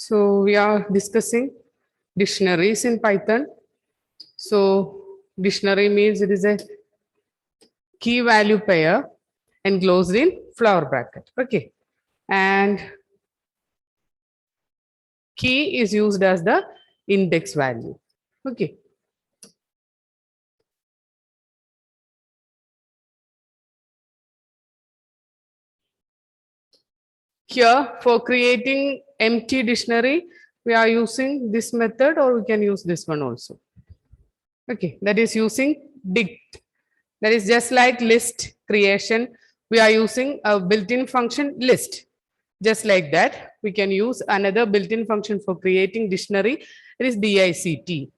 So we are discussing dictionaries in Python. So dictionary means it is a key value pair enclosed in flower bracket. Okay. And key is used as the index value. Okay. Here for creating empty dictionary, we are using this method or we can use this one also. Okay, that is using dict. That is just like list creation. We are using a built-in function list. Just like that, we can use another built-in function for creating dictionary. It is DICT.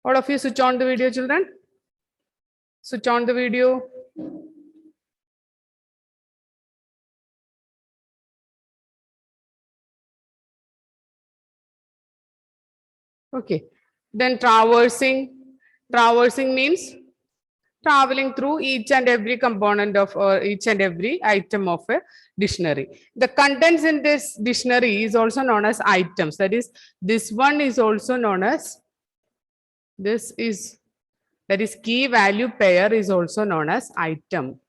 All of you switch on the video, children. Switch on the video. Okay. Then traversing. Traversing means traveling through each and every component of or each and every item of a dictionary. The contents in this dictionary is also known as items. That is, this one is also known as, this is, that is key value pair is also known as item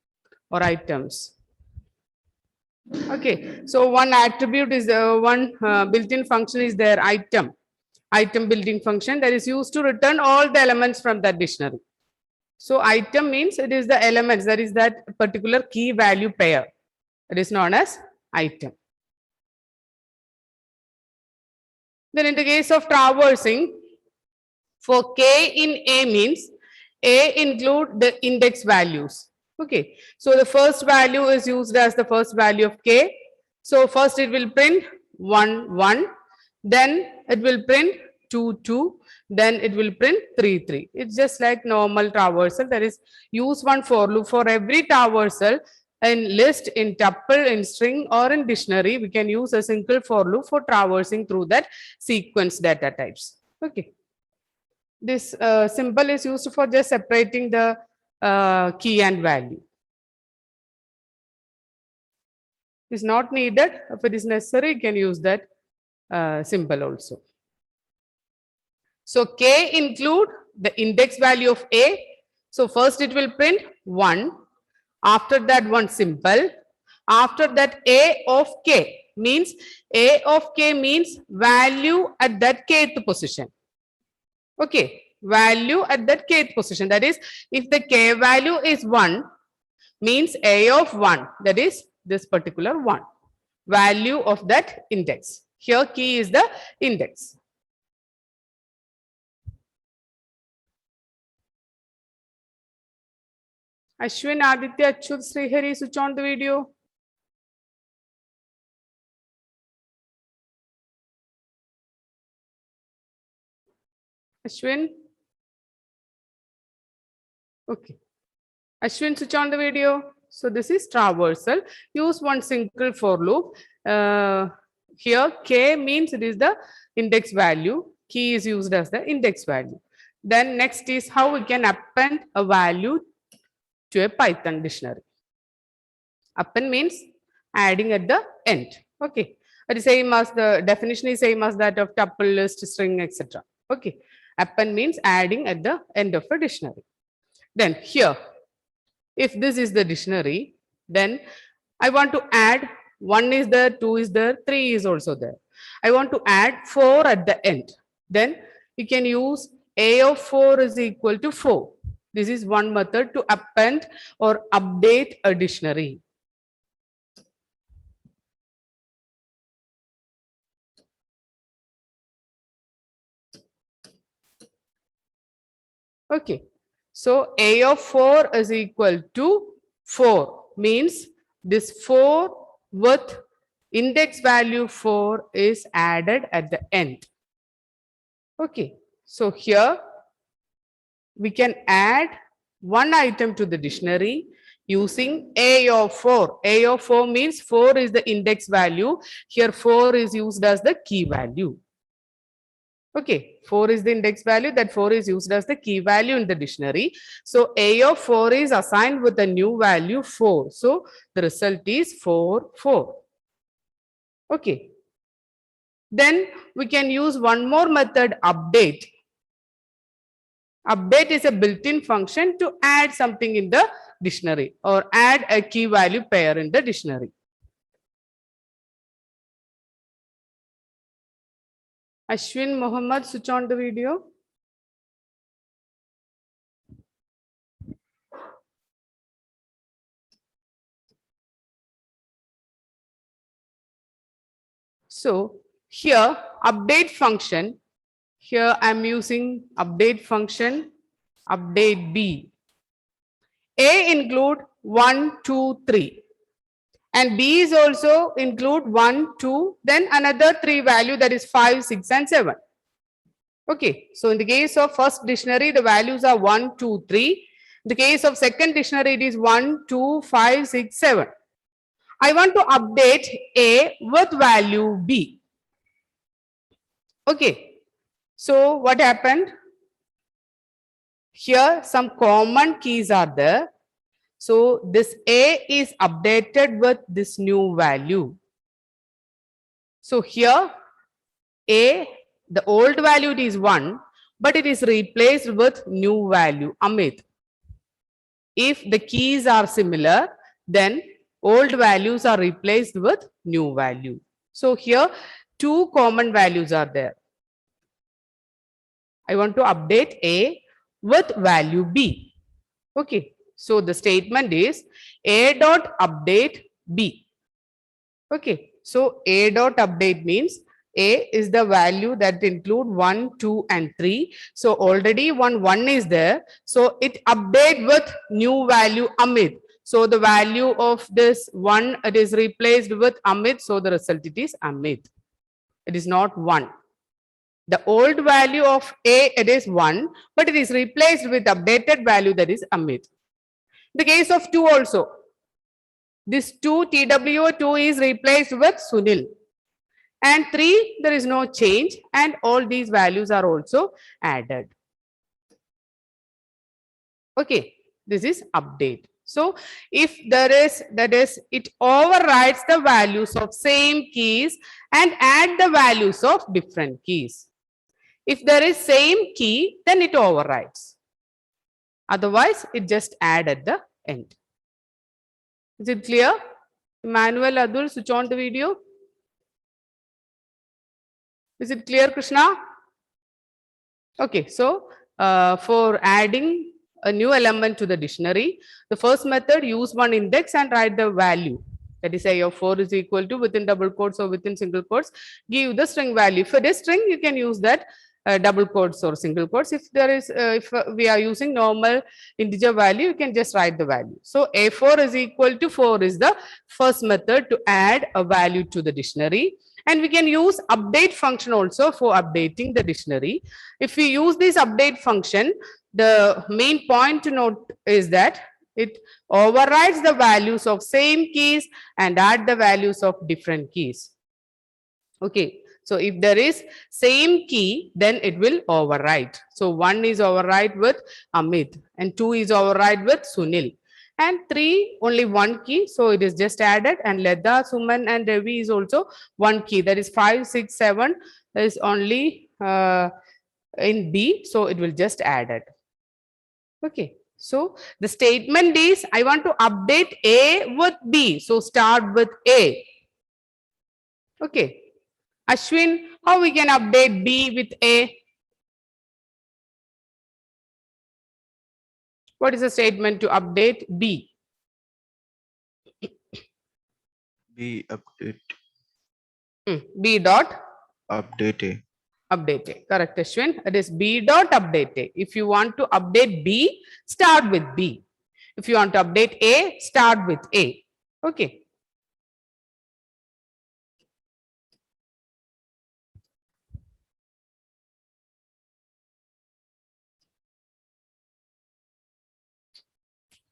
or items. Okay, so one attribute is one built-in function is their item building function that is used to return all the elements from that dictionary. So item means it is the elements, that is that particular key value pair. It is known as item. Then in the case of traversing, for K in A means A include the index values. Okay, so the first value is used as the first value of K. So first it will print 1, 1, then it will print 2, 2, then it will print 3, 3. It's just like normal traversal. That is, use one for loop for every traversal in list, in tuple, in string, or in dictionary. We can use a single for loop for traversing through that sequence data types. Okay. This symbol is used for just separating the key and value. It's not needed. If it is necessary, you can use that symbol also. So K include the index value of A. So first it will print 1. After that one symbol. After that A of K means A of K means value at that kth position. Okay, value at that kth position. That is, if the K value is 1, means A of 1, that is this particular 1. Value of that index. Here key is the index. Ashwin, Aditya, Achyut, Srihari, switch on the video. Ashwin. Okay. Ashwin, switch on the video. So this is traversal. Use one single for loop. Here K means it is the index value. Key is used as the index value. Then next is how we can append a value to a Python dictionary. Append means adding at the end. Okay. It is same as the definition is same as that of tuple, list, string, etc. Okay. Append means adding at the end of a dictionary. Then here, if this is the dictionary, then I want to add 1 is there, 2 is there, 3 is also there. I want to add 4 at the end. Then you can use A of 4 is equal to 4. This is one method to append or update a dictionary. Okay. So A of 4 is equal to 4 means this 4 with index value 4 is added at the end. Okay. So here we can add one item to the dictionary using A of 4. A of 4 means 4 is the index value. Here 4 is used as the key value. Okay, 4 is the index value, that 4 is used as the key value in the dictionary. So A of 4 is assigned with a new value 4. So the result is 4, 4. Okay. Then we can use one more method, update. Update is a built-in function to add something in the dictionary or add a key value pair in the dictionary. Ashwin Mohammed, switch on the video. So here update function, here I'm using update function, update B. A include 1, 2, 3. And B is also include 1, 2, then another 3 value, that is 5, 6 and 7. Okay, so in the case of first dictionary, the values are 1, 2, 3. In the case of second dictionary, it is 1, 2, 5, 6, 7. I want to update A with value B. Okay, so what happened? Here some common keys are there. So this A is updated with this new value. So here A, the old value it is 1, but it is replaced with new value, Amit. If the keys are similar, then old values are replaced with new value. So here two common values are there. I want to update A with value B. Okay, so the statement is A dot update B. Okay, so A dot update means A is the value that include 1, 2 and 3. So already 1 is there. So it update with new value Amit. So the value of this 1, it is replaced with Amit. So the result it is Amit. It is not 1. The old value of A, it is 1, but it is replaced with updated value, that is Amit. The case of 2 also. This 2, TWO2 is replaced with Sunil. And 3, there is no change, and all these values are also added. Okay, this is update. So if there is, that is, it overrides the values of same keys and add the values of different keys. If there is same key, then it overrides. Otherwise, it just add at the end. Is it clear? Emmanuel, Adul, switch on the video. Is it clear, Krishna? Okay, so for adding a new element to the dictionary, the first method, use one index and write the value. That is, say, of 4 is equal to, within double quotes or within single quotes, give the string value. If it is string, you can use that double quotes or single quotes. If there is, if we are using normal integer value, you can just write the value. So A4 is equal to 4 is the first method to add a value to the dictionary. And we can use update function also for updating the dictionary. If we use this update function, the main point to note is that it overrides the values of same keys and add the values of different keys. Okay, so if there is same key, then it will override. So 1 is override with Amit and 2 is override with Sunil. And 3 only 1 key, so it is just added, and Ledha, Suman and Ravi is also 1 key, that is 5, 6, 7 is only in B, so it will just add it. Okay, so the statement is I want to update A with B, so start with A. Okay, Ashwin, how we can update B with A? What is the statement to update B? B update. B dot Update A. update A. Correct, Ashwin. It is B dot update A. If you want to update B, start with B. If you want to update A, start with A. Okay.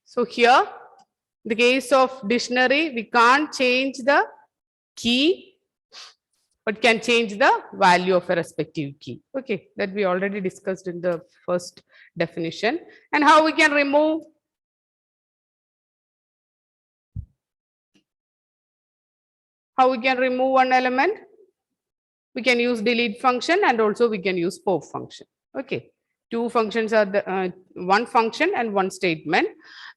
So here, the case of dictionary, we can't change the key, but can change the value of a respective key. Okay, that we already discussed in the first definition. And how we can remove? How we can remove one element? We can use delete function and also we can use pop function. Okay. Two functions are the one function and one statement.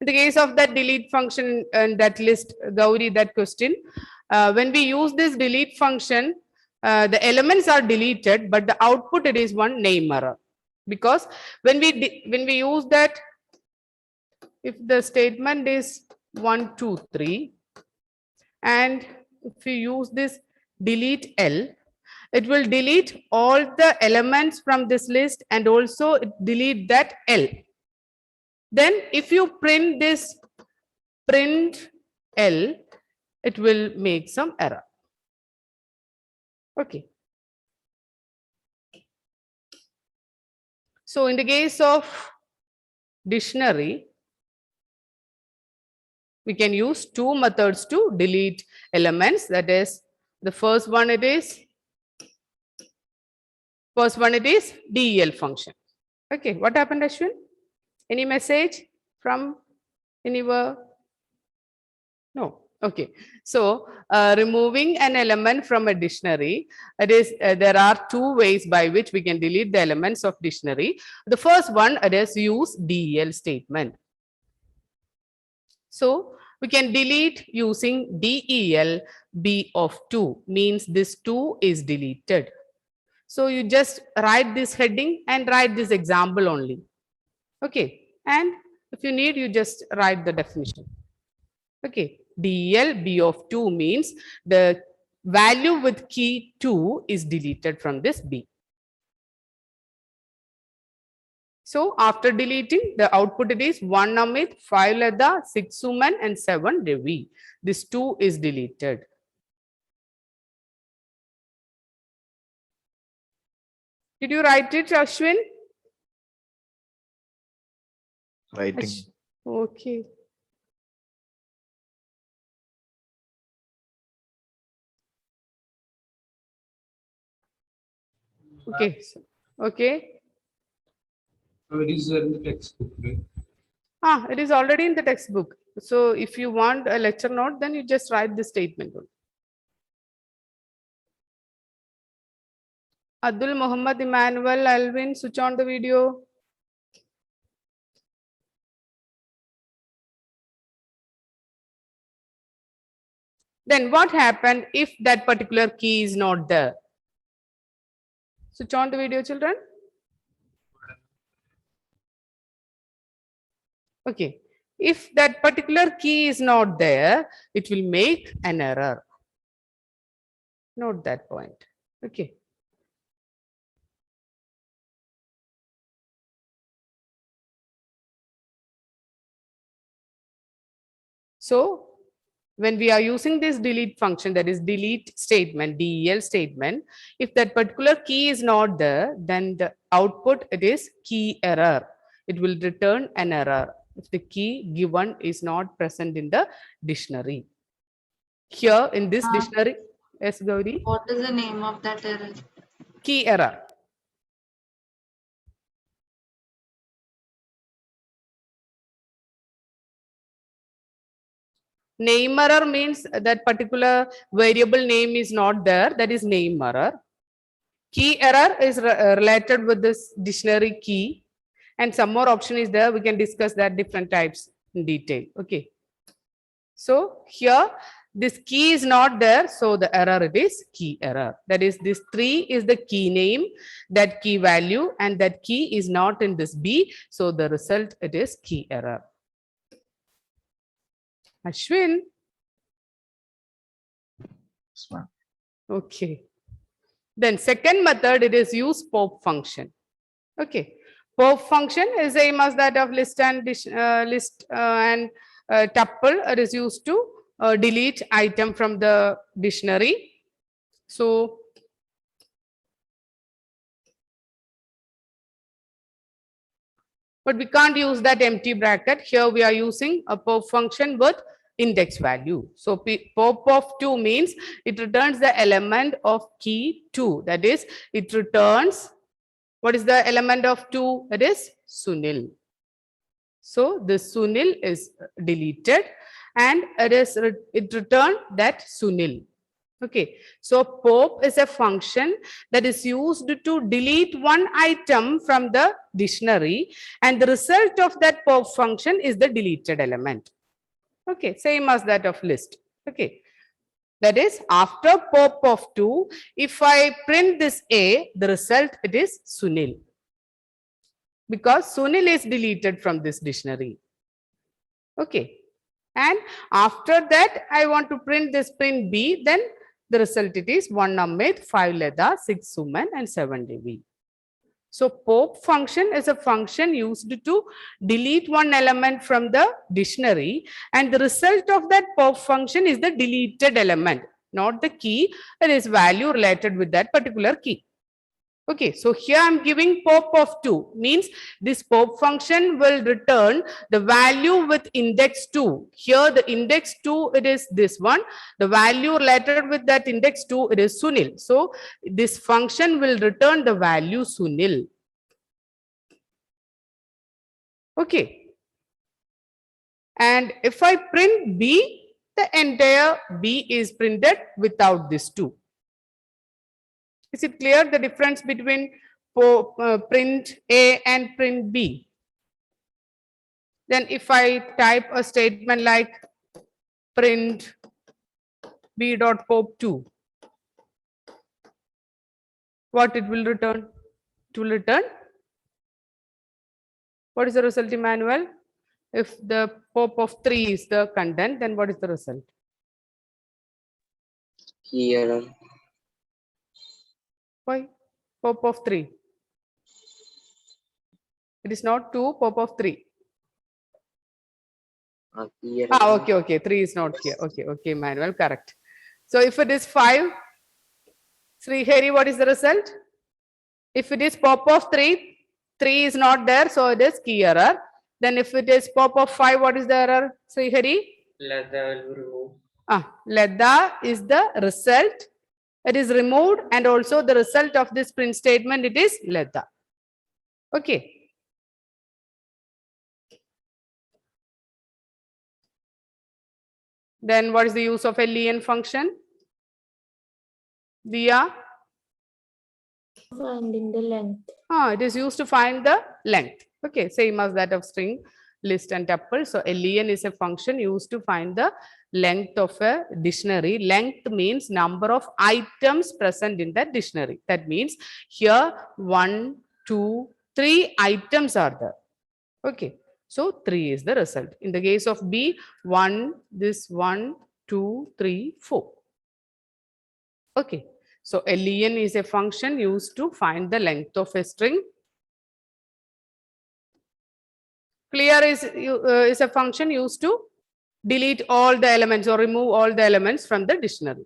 In the case of that delete function and that list, Gauri, that question, when we use this delete function, the elements are deleted, but the output it is one name error. Because when we use that, if the statement is 1, 2, 3, and if we use this delete L, it will delete all the elements from this list and also it delete that L. Then if you print this print L, it will make some error. Okay. So in the case of dictionary, we can use two methods to delete elements. That is, the first one it is del function. Okay, what happened, Ashwin? Any message from anywhere? No. Okay. So removing an element from a dictionary, it is there are two ways by which we can delete the elements of dictionary. The first one it is use del statement. So we can delete using del b of 2, means this 2 is deleted. So you just write this heading and write this example only. Okay. And if you need, you just write the definition. Okay. del b of 2 means the value with key 2 is deleted from this b. So after deleting, the output it is 1 Amit, 5 Lada, 6 Suman and 7 Ravi. This 2 is deleted. Did you write it, Ashwin? Writing. Okay. Okay. Okay. So it is in the textbook, right? It is already in the textbook. So if you want a lecture note, then you just write the statement. Abdul Muhammad Emmanuel Alvin, switch on the video. Then what happened if that particular key is not there? Switch on the video, children. Okay. If that particular key is not there, it will make an error. Note that point. Okay. So when we are using this delete function, that is delete statement, del statement, if that particular key is not there, then the output it is key error. It will return an error if the key given is not present in the dictionary. Here in this dictionary, yes, Gauri? What is the name of that error? Key error. Name error means that particular variable name is not there. That is name error. Key error is related with this dictionary key. And some more option is there. We can discuss that different types in detail. Okay. So here this key is not there. So the error it is key error. That is this 3 is the key name, that key value, and that key is not in this B. So the result it is key error. Ashwin. Yes, ma'am. Okay. Then second method, it is use pop function. Okay. Pop function is same as that of list and tuple. It is used to delete item from the dictionary. So but we can't use that empty bracket. Here we are using a pop function with index value. So pop of 2 means it returns the element of key 2. That is, it returns, what is the element of 2? It is Sunil. So this Sunil is deleted and it returned that Sunil. Okay, so pop is a function that is used to delete one item from the dictionary, and the result of that pop function is the deleted element. Okay, same as that of list. Okay, that is after pop of 2, if I print this A, the result it is Sunil, because Sunil is deleted from this dictionary. Okay, and after that I want to print this print B, then the result it is 1 Amit, 5 Leda, 6 Suman and 7 Devi. So pop function is a function used to delete one element from the dictionary, and the result of that pop function is the deleted element, not the key. It is value related with that particular key. Okay, so here I'm giving pop of 2, means this pop function will return the value with index 2. Here the index 2, it is this one. The value related with that index 2, it is Sunil. So this function will return the value Sunil. Okay. And if I print B, the entire B is printed without this 2. Is it clear the difference between print A and print B? Then if I type a statement like print B dot pop 2, what it will return? It will return, what is the result, Emmanuel? If the pop of 3 is the content, then what is the result? Key error. Why? Pop of 3. It is not 2, pop of 3. Key error. Ah, okay, okay. 3 is not here. Okay, okay, Manuel, correct. So if it is 5, Srihari, what is the result? If it is pop of 3, 3 is not there, so it is key error. Then if it is pop of 5, what is the error, Srihari? Ledda is the result. It is removed, and also the result of this print statement, it is Ledda. Okay. Then what is the use of a len function? Diya? Finding the length. It is used to find the length. Okay, same as that of string, list and tuple. So a len is a function used to find the length of a dictionary. Length means number of items present in that dictionary. That means here 1, 2, 3 items are there. Okay, so 3 is the result. In the case of B, 1, this 1, 2, 3, 4. Okay, so a len is a function used to find the length of a string. Clear is a function used to delete all the elements or remove all the elements from the dictionary.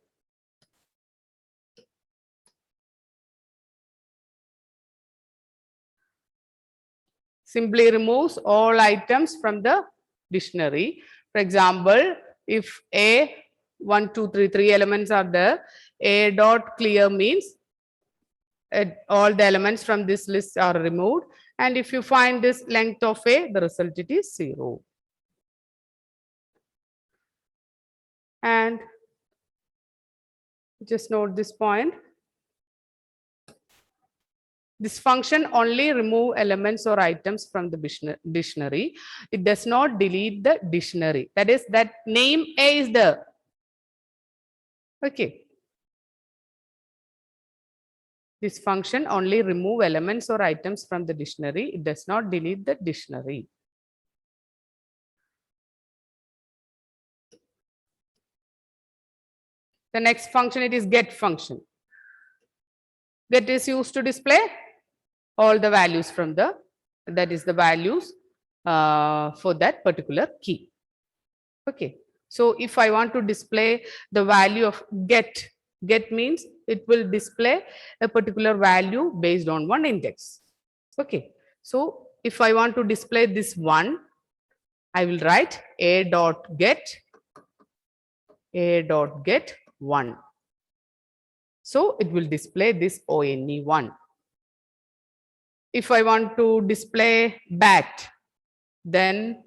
Simply removes all items from the dictionary. For example, if A 1, 2, 3, 3 elements are there, A dot clear means all the elements from this list are removed. And if you find this length of A, the result it is 0. And just note this point. This function only remove elements or items from the dictionary. It does not delete the dictionary. That is, that name A is there. Okay. This function only remove elements or items from the dictionary. It does not delete the dictionary. The next function, it is get function. Get is used to display all the values from the, that is the values for that particular key. Okay. So if I want to display the value of get means it will display a particular value based on one index. Okay. So if I want to display this one, I will write a dot get 1. So it will display this ONE1. If I want to display bat, then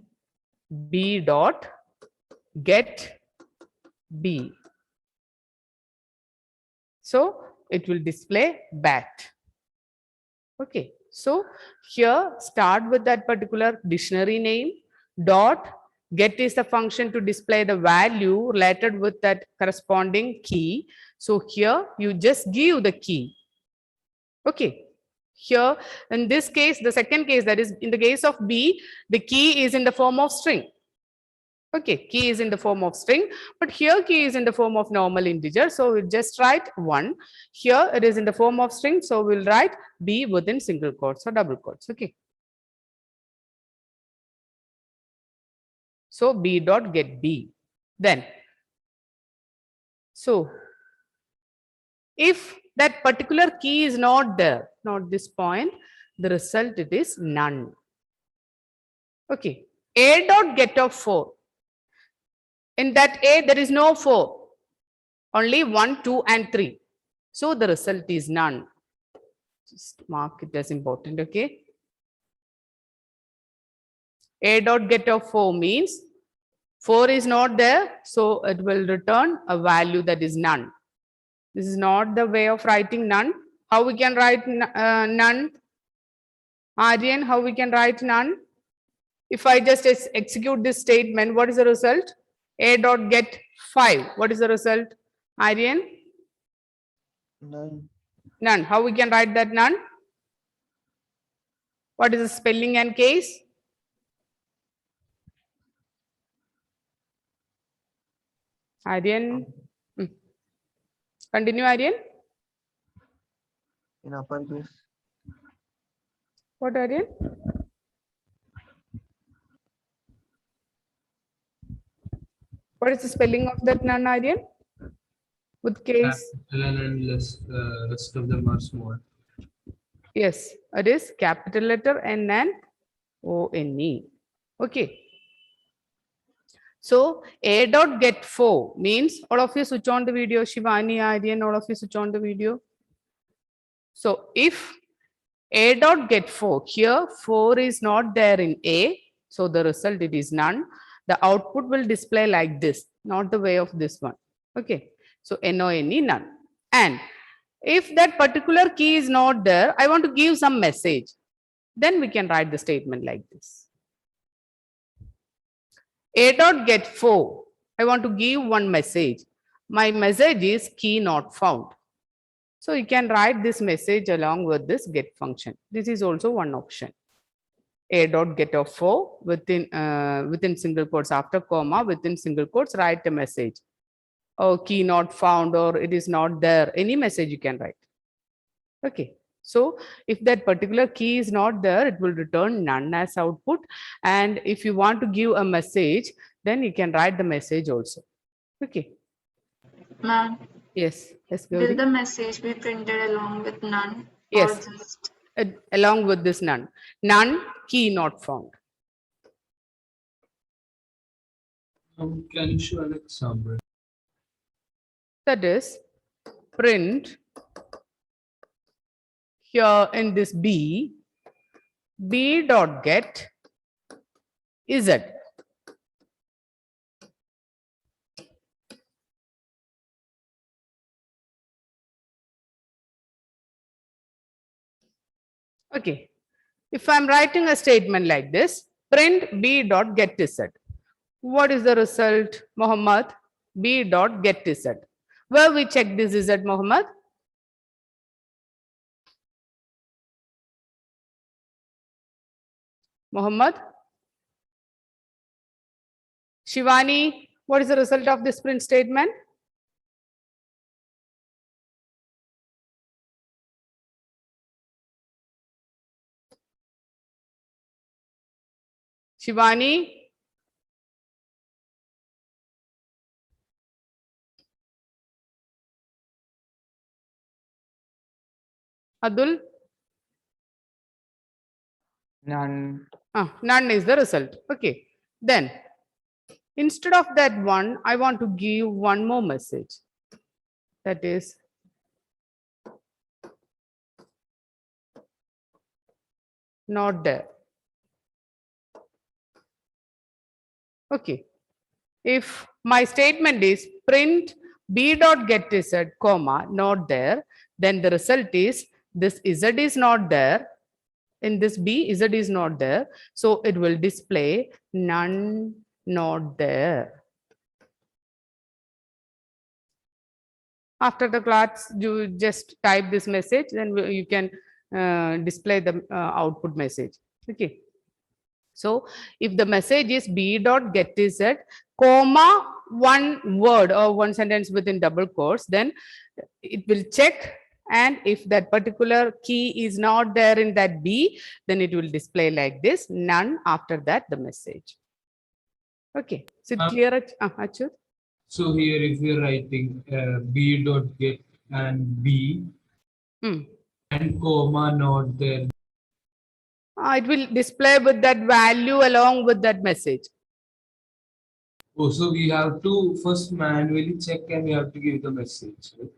B dot get B. So it will display bat. Okay. So here start with that particular dictionary name. Dot get is the function to display the value related with that corresponding key. So here you just give the key. Okay. Here in this case, the second case, that is in the case of B, the key is in the form of string. Okay, key is in the form of string, but here key is in the form of normal integer. So we'll just write 1. Here it is in the form of string. So we'll write B within single quotes or double quotes. Okay. So B dot get B. Then, so if that particular key is not there, not this point, the result it is none. Okay. A dot get of 4. In that A, there is no 4, only 1, 2, and 3. So the result is none. Just mark it as important, okay? A dot get of 4 means 4 is not there, so it will return a value that is none. This is not the way of writing none. How we can write none? Aryan, how we can write none? If I just execute this statement, what is the result? A dot get 5. What is the result? Aryan? None. None. How we can write that none? What is the spelling and case? Aryan? Continue, Aryan. In uppercase. What, Aryan? What is the spelling of that none, Aryan? With case? Capital and less, rest of them are small. Yes, it is capital letter N and O-N-E. Okay. So A dot get 4 means, all of you switch on the video. Shivani, Aryan, all of you switch on the video. So if A dot get 4, here 4 is not there in A, so the result it is none. The output will display like this, not the way of this one. Okay. So N-O-N-E, none. And if that particular key is not there, I want to give some message. Then we can write the statement like this. A dot get 4. I want to give one message. My message is key not found. So you can write this message along with this get function. This is also one option. A dot get of 4 within single quotes, after comma within single quotes, write a message. Oh, key not found, or it is not there. Any message you can write. Okay. So if that particular key is not there, it will return none as output. And if you want to give a message, then you can write the message also. Okay. Ma'am, Yes. Yes, will Gauri. the message be printed along with none? Yes. Or just Along with this none. None, key not found. Can you show an example? That is, print here in this B dot get Z. Okay. If I'm writing a statement like this, print B dot get Z. What is the result, Muhammad? B dot get Z. Where we check this Z, Muhammad? Muhammad? Shivani, what is the result of this print statement? Shivani? Adul? None. None is the result. Okay. Then, instead of that one, I want to give one more message. That is, not there. Okay. If my statement is print B dot get Z, comma, not there, then the result is this Z is not there. In this B, Z is not there. So it will display none, not there. After the class, you just type this message, then you can display the output message. Okay. So if the message is B dot get Z, comma, one word or one sentence within double quotes, then it will check, and if that particular key is not there in that B, then it will display like this, none. After that, the message. Okay. So clear, Achyut? So here if we are writing B dot get and B and comma not there. It will display with that value along with that message. Oh, so we have to first manually check and we have to give the message. Right?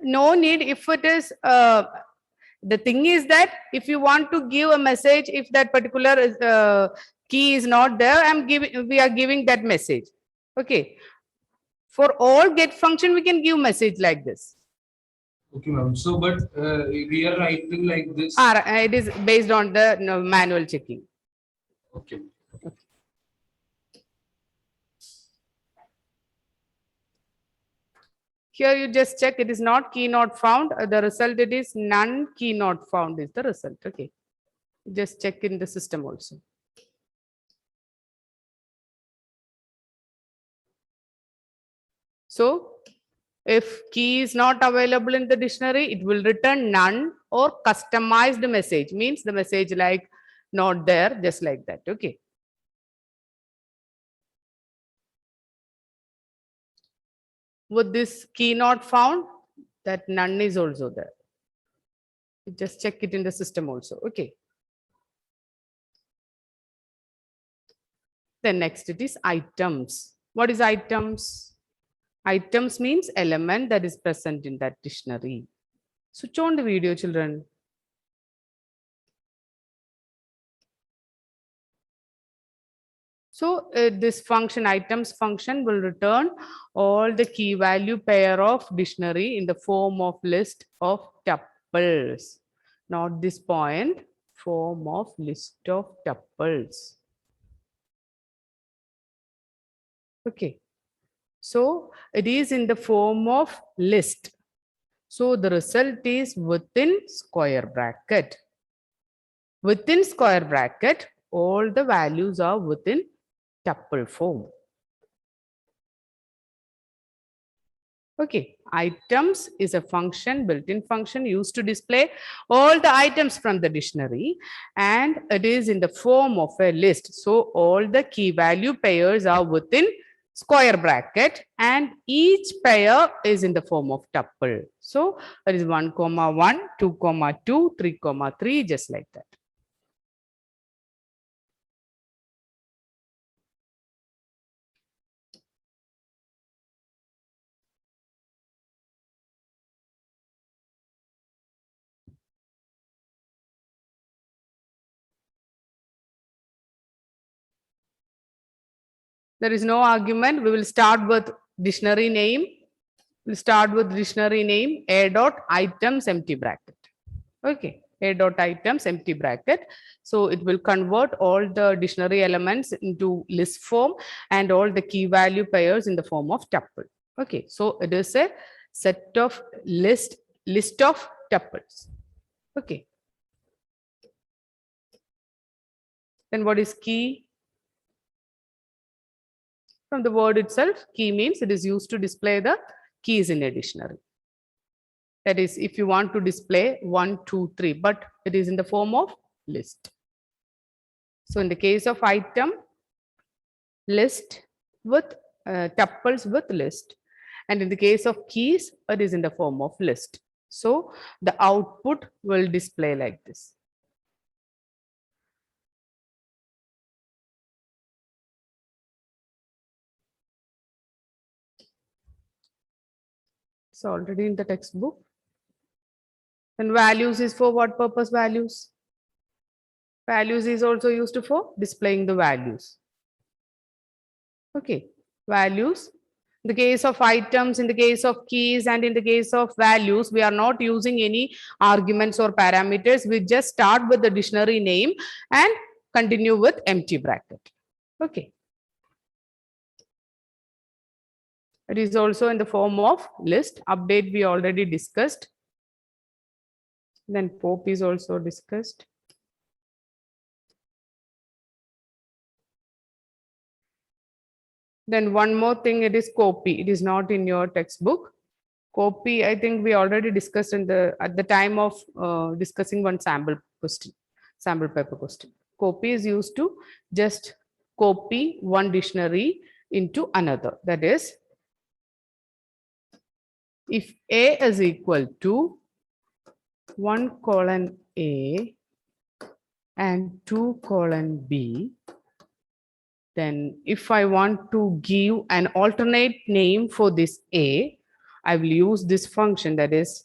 No need. If it is the thing is that if you want to give a message, if that particular key is not there, we are giving that message. Okay. For all get function, we can give message like this. Okay, ma'am. So, but we are writing like this. It is based on the manual checking. Okay. Here you just check, it is not key not found. The result, it is none key not found is the result. Okay. Just check in the system also. So if key is not available in the dictionary, it will return none or customized message, means the message like not there, just like that. Okay. With this key not found, that none is also there. You just check it in the system also. Okay. Then next it is items. What is items? Items means element that is present in that dictionary. Switch on the video, children. So this function, items function, will return all the key value pair of dictionary in the form of list of tuples. Not this point, form of list of tuples. Okay. So it is in the form of list. So the result is within square bracket. Within square bracket, all the values are within tuple form. Okay, items is a function, built-in function used to display all the items from the dictionary, and it is in the form of a list. So all the key value pairs are within square bracket, and each pair is in the form of tuple. So it is 1, 1, 2, 2, 3, 3, just like that. There is no argument. We will start with dictionary name. We'll start with dictionary name, a dot items empty bracket. Okay, a dot items empty bracket. So it will convert all the dictionary elements into list form and all the key value pairs in the form of tuple. Okay, so it is a set of list of tuples. Okay. Then what is key? From the word itself, key means it is used to display the keys in a dictionary. That is, if you want to display 1, 2, 3, but it is in the form of list. So in the case of item, list with tuples with list. And in the case of keys, it is in the form of list. So the output will display like this. It's already in the textbook. And values is for what purpose? Values. Values is also used for displaying the values. Okay, values. In the case of items, in the case of keys, and in the case of values, we are not using any arguments or parameters. We just start with the dictionary name and continue with empty bracket. Okay. It is also in the form of list. Update we already discussed. Then pop is also discussed. Then one more thing, it is copy. It is not in your textbook. Copy, I think we already discussed at the time of discussing one sample question, sample paper question. Copy is used to just copy one dictionary into another. That is, if A is equal to 1 : A and 2 : B, then if I want to give an alternate name for this A, I will use this function, that is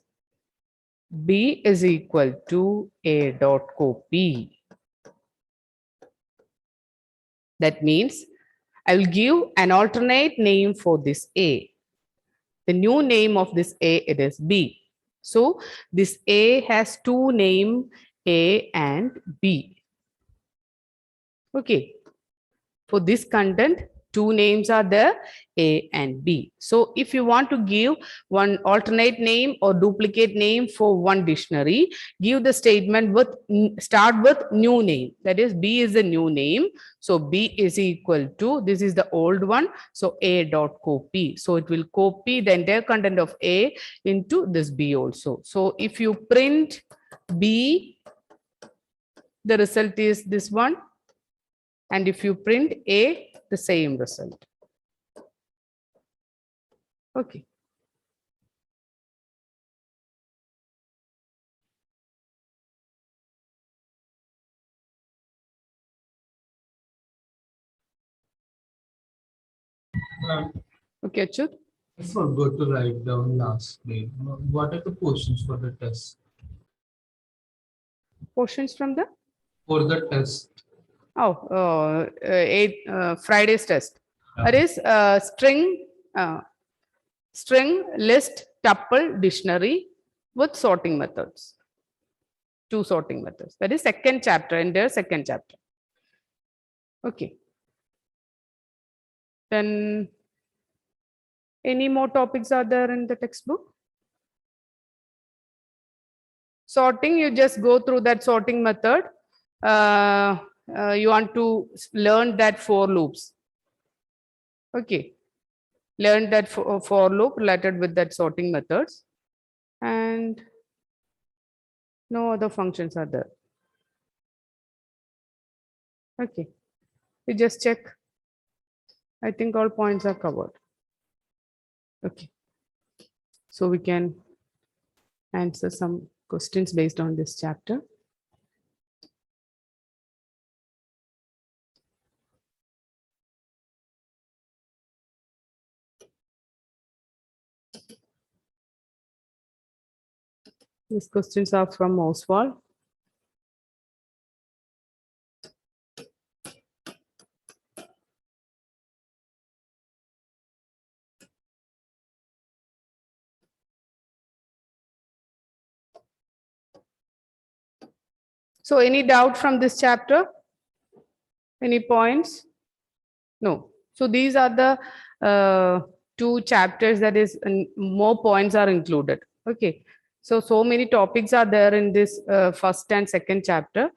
B is equal to A dot copy. That means I will give an alternate name for this A. The new name of this A, it is B. So this A has two names, A and B. Okay. For this content, two names are there, A and B. So if you want to give one alternate name or duplicate name for one dictionary, give the statement with, start with new name. That is, B is the new name. So B is equal to, this is the old one. So A dot copy. So it will copy the entire content of A into this B also. So if you print B, the result is this one. And if you print A, the same result. Okay. Okay, Achyut. I forgot to write down last name. What are the questions for the test? Questions from the? For the test. Oh, Friday's test. Yeah. That is string, list, tuple, dictionary with sorting methods. Two sorting methods. That is second chapter, in their second chapter. Okay. Then any more topics are there in the textbook? Sorting, you just go through that sorting method. You want to learn that for loops. Okay. Learn that for loop related with that sorting methods. And no other functions are there. Okay. We just check. I think all points are covered. Okay. So we can answer some questions based on this chapter. These questions are from Oswald. So any doubt from this chapter? Any points? No. So these are the two chapters, that is, more points are included. Okay. So many topics are there in this first and second chapter.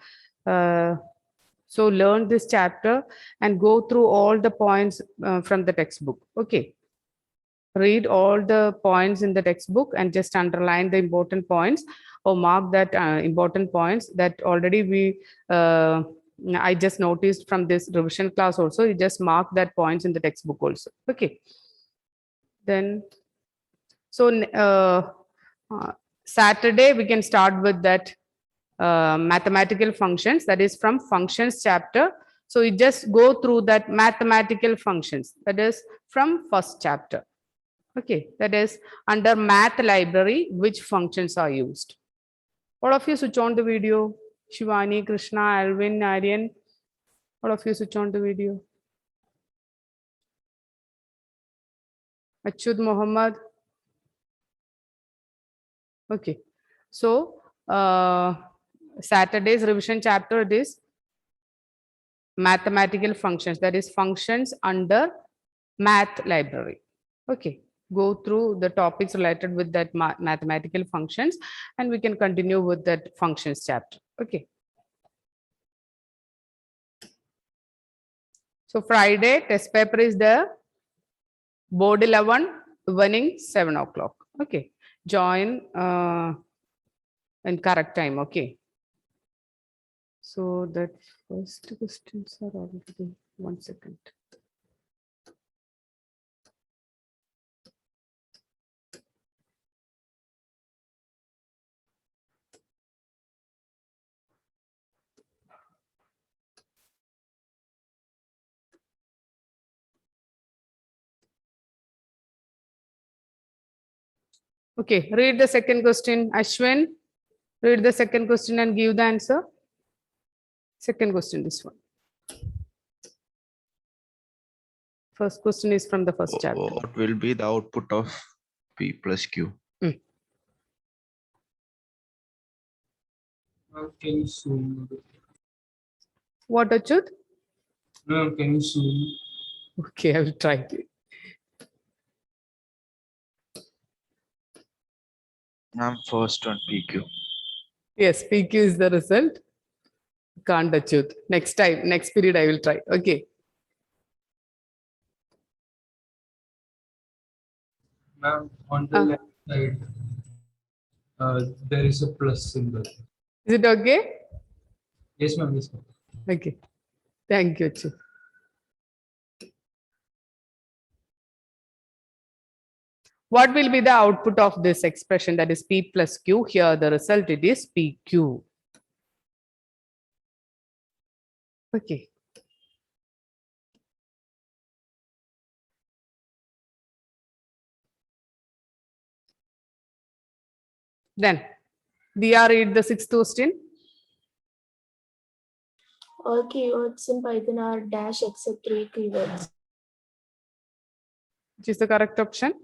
So learn this chapter and go through all the points from the textbook. Okay. Read all the points in the textbook and just underline the important points or mark that important points that already we I just noticed from this revision class also. You just mark that points in the textbook also. Okay. Then, so Saturday we can start with that mathematical functions, that is from functions chapter. So you just go through that mathematical functions, that is from first chapter. Okay, that is under math library, which functions are used. All of you switch on the video. Shivani, Krishna, Alvin, Aryan, all of you switch on the video. Achud Muhammad. Okay. So Saturday's revision chapter, it is mathematical functions, that is functions under math library. Okay. Go through the topics related with that mathematical functions, and we can continue with that functions chapter. Okay. So Friday test paper is there. Board 11, evening 7 o'clock. Okay. Join in correct time. Okay. So that first questions are already 1 second. Okay, read the second question. Ashwin, read the second question and give the answer. Second question, this one. First question is from the first chapter. What will be the output of P plus Q? Can you zoom? What, Achut? No, can you zoom? Okay, I will try to. I'm first on PQ. Yes, PQ is the result. Can't Achut. Next time, next period, I will try. Okay. Ma'am, on the left side, there is a plus symbol. Is it okay? Yes, ma'am. Yes, ma'am. Okay. Thank you, Achut. What will be the output of this expression, that is P plus Q? Here the result, it is PQ. Okay. Then Diya, read the sixth question. All keywords in Python are dash except 3 keywords. Which is the correct option?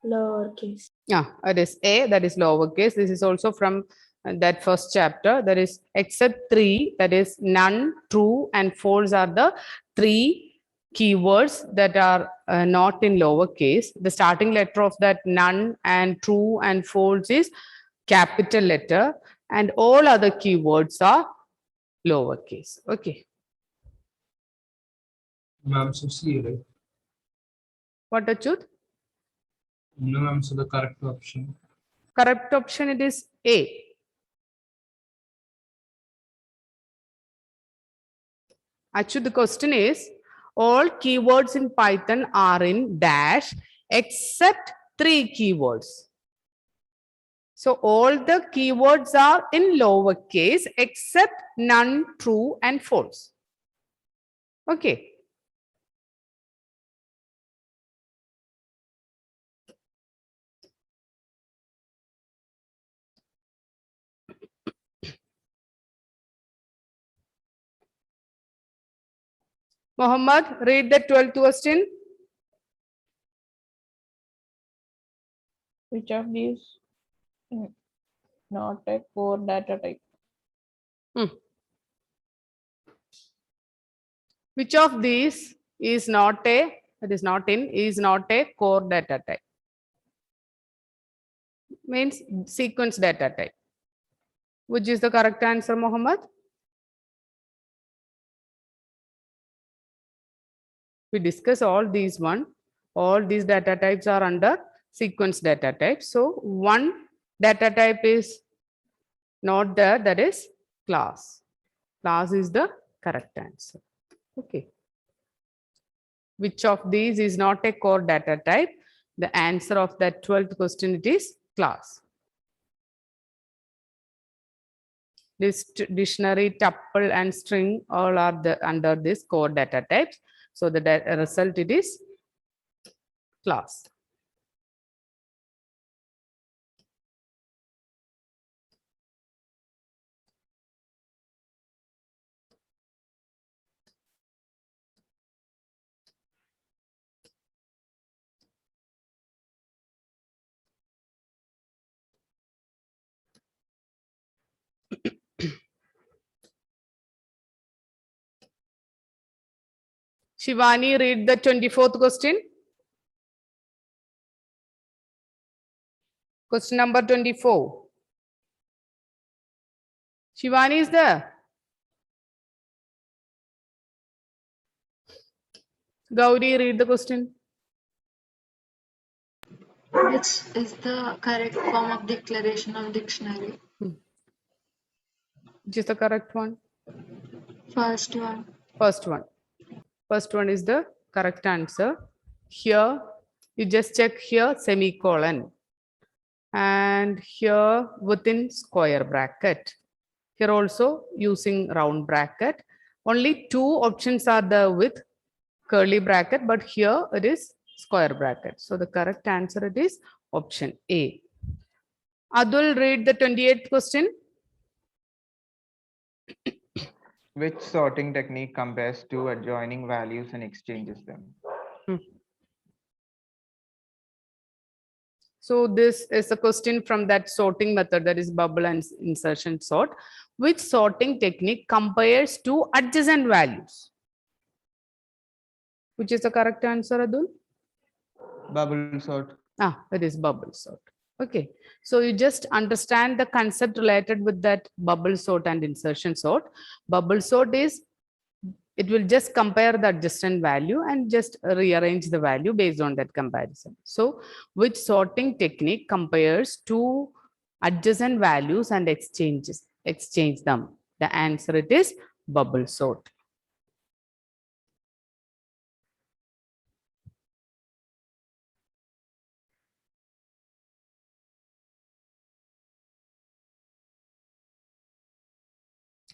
Lowercase. Yeah, it is A, that is lowercase. This is also from that first chapter. That is except 3, that is none, true, and false are the 3 keywords that are not in lowercase. The starting letter of that none and true and false is capital letter, and all other keywords are lowercase. Okay. Ma'am, so C, right? What, Achut? No, ma'am, so the correct option. Correct option, it is A. Actually, the question is, all keywords in Python are in dash except 3 keywords. So all the keywords are in lowercase except none, true, and false. Okay. Mohammed, read the 12th question. Which of these not a core data type? Which of these is not a, that is not a core data type? Means sequence data type. Which is the correct answer, Mohammed? We discuss all these one. All these data types are under sequence data type. So one data type is not there, that is class. Class is the correct answer. Okay. Which of these is not a core data type? The answer of that 12th question, it is class. This dictionary, tuple, and string all are under this core data types. So the result, it is class. Shivani, read the 24th question. Question number 24. Shivani is there? Gauri, read the question. Which is the correct form of declaration of dictionary? Which is the correct one? First one. First one. First one is the correct answer. Here, you just check here semicolon. And here within square bracket. Here also using round bracket. Only two options are there with curly bracket, but here it is square bracket. So the correct answer it is option A. Adul, read the 28th question. Which sorting technique compares two adjoining values and exchanges them? So this is a question from that sorting method, that is bubble and insertion sort. Which sorting technique compares two adjacent values? Which is the correct answer, Adul? Bubble sort. It is bubble sort. Okay, so you just understand the concept related with that bubble sort and insertion sort. Bubble sort is, it will just compare the adjacent value and just rearrange the value based on that comparison. So which sorting technique compares two adjacent values and exchange them? The answer it is bubble sort.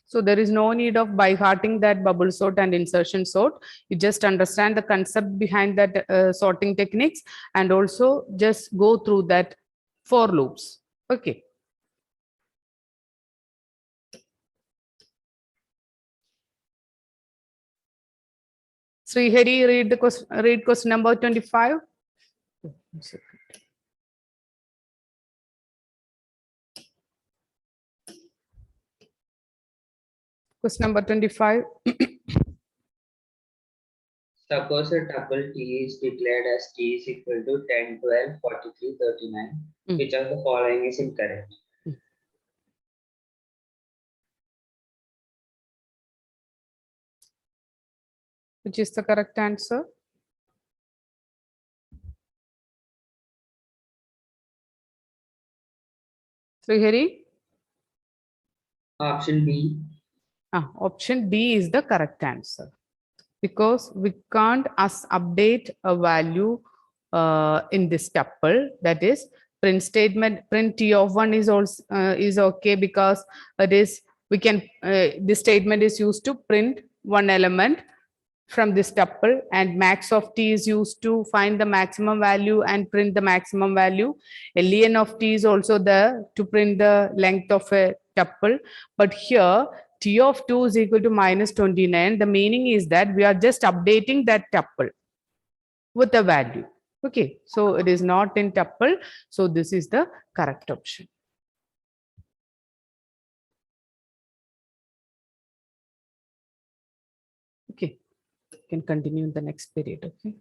So there is no need of by hearting that bubble sort and insertion sort. You just understand the concept behind that sorting techniques and also just go through that for loops. Okay. Srihari, read question number 25. Question number 25. Suppose a tuple T is declared as T is equal to 10, 12, 43, 39. Which of the following is incorrect? Which is the correct answer? Srihari? Option B. Option B is the correct answer, because we can't update a value in this tuple. That is, print statement, print T of 1 is also is okay, because it is, we can this statement is used to print one element from this tuple, and max of T is used to find the maximum value and print the maximum value. Ln of T is also there to print the length of a tuple. But here T of 2 is equal to minus 29. The meaning is that we are just updating that tuple with a value. Okay, so it is not in tuple. So this is the correct option. Okay, can continue in the next period. Okay.